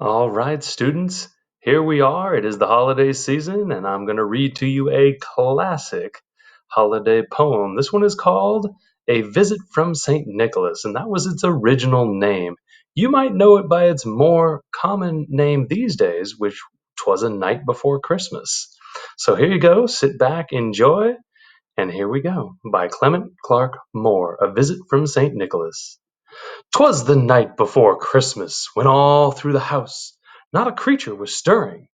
All right, students, here we are. It is the holiday season, and I'm going to read to you a classic holiday poem. This one is called A Visit from St. Nicholas, and that was its original name. You might know it by its more common name these days, which was A Night Before Christmas. So here you go, sit back, enjoy, and here we go. By Clement Clarke Moore, A Visit from St. Nicholas. 'Twas the night before Christmas, when all through the house not a creature was stirring,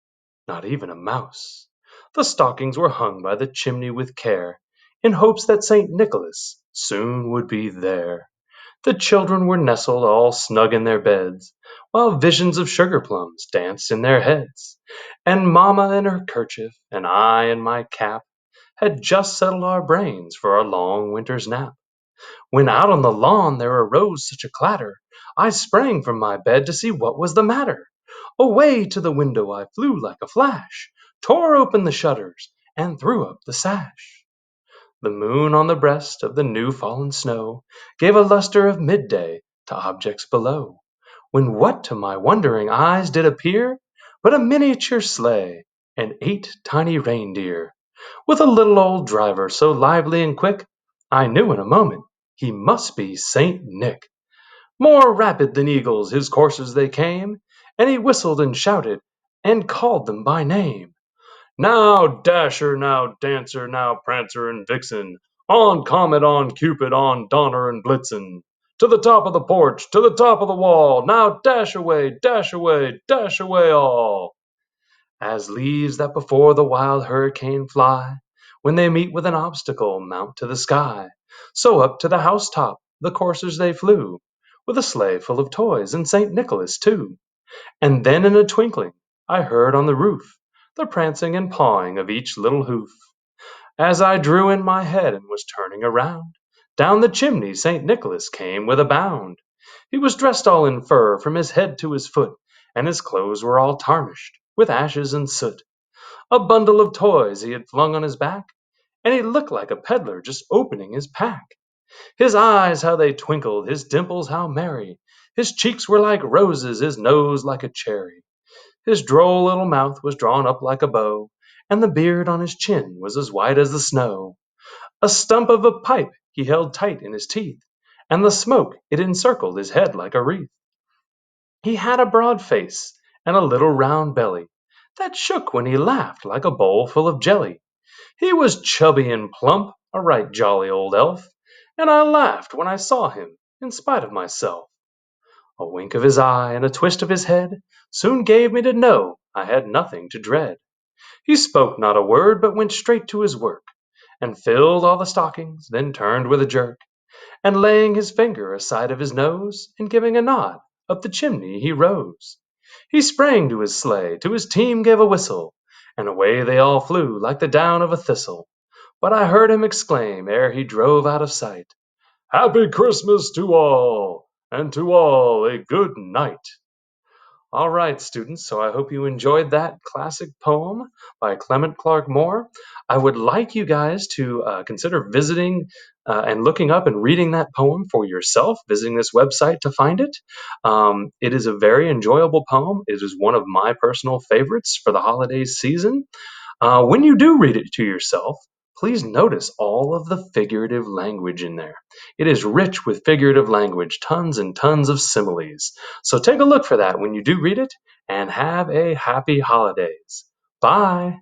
not even a mouse. The stockings were hung by the chimney with care, in hopes that St. Nicholas soon would be there. The children were nestled all snug in their beds, while visions of sugar plums danced in their heads. And Mamma in her kerchief, and I in my cap, had just settled our brains for our long winter's nap. When out on the lawn there arose such a clatter, I sprang from my bed to see what was the matter. Away to the window I flew like a flash, tore open the shutters, and threw up the sash. The moon on the breast of the new fallen snow gave a lustre of midday to objects below, when what to my wondering eyes did appear but a miniature sleigh and 8 tiny reindeer, with a little old driver so lively and quick, I knew in a moment he must be Saint Nick. More rapid than eagles his coursers they came, and he whistled and shouted and called them by name. Now Dasher, now Dancer, now Prancer and Vixen, on Comet, on Cupid, on Donner and Blitzen. To the top of the porch, to the top of the wall, now dash away, dash away, dash away all. As leaves that before the wild hurricane fly, when they meet with an obstacle, mount to the sky, so up to the housetop the coursers they flew, with a sleigh full of toys and St. Nicholas too. And then in a twinkling I heard on the roof the prancing and pawing of each little hoof. As I drew in my head and was turning around, down the chimney St. Nicholas came with a bound. He was dressed all in fur from his head to his foot, and his clothes were all tarnished with ashes and soot. A bundle of toys he had flung on his back, and he looked like a peddler just opening his pack. His eyes how they twinkled, his dimples how merry, his cheeks were like roses, his nose like a cherry. His droll little mouth was drawn up like a bow, and the beard on his chin was as white as the snow. A stump of a pipe he held tight in his teeth, and the smoke it encircled his head like a wreath. He had a broad face and a little round belly that shook when he laughed like a bowl full of jelly. He was chubby and plump, a right jolly old elf, and I laughed when I saw him in spite of myself. A wink of his eye and a twist of his head soon gave me to know I had nothing to dread. He spoke not a word, but went straight to his work, and filled all the stockings, then turned with a jerk, and laying his finger aside of his nose, and giving a nod, up the chimney he rose. He sprang to his sleigh, to his team gave a whistle, and away they all flew like the down of a thistle. But I heard him exclaim, ere he drove out of sight, Happy Christmas to all, and to all a good night. All right, students, so I hope you enjoyed that classic poem by Clement Clarke Moore. I would like you guys to consider visiting and looking up and reading that poem for yourself, visiting this website to find it. It is a very enjoyable poem. It is one of my personal favorites for the holiday season. When you do read it to yourself, please notice all of the figurative language in there. It is rich with figurative language, tons and tons of similes. So take a look for that when you do read it, and have a happy holidays. Bye.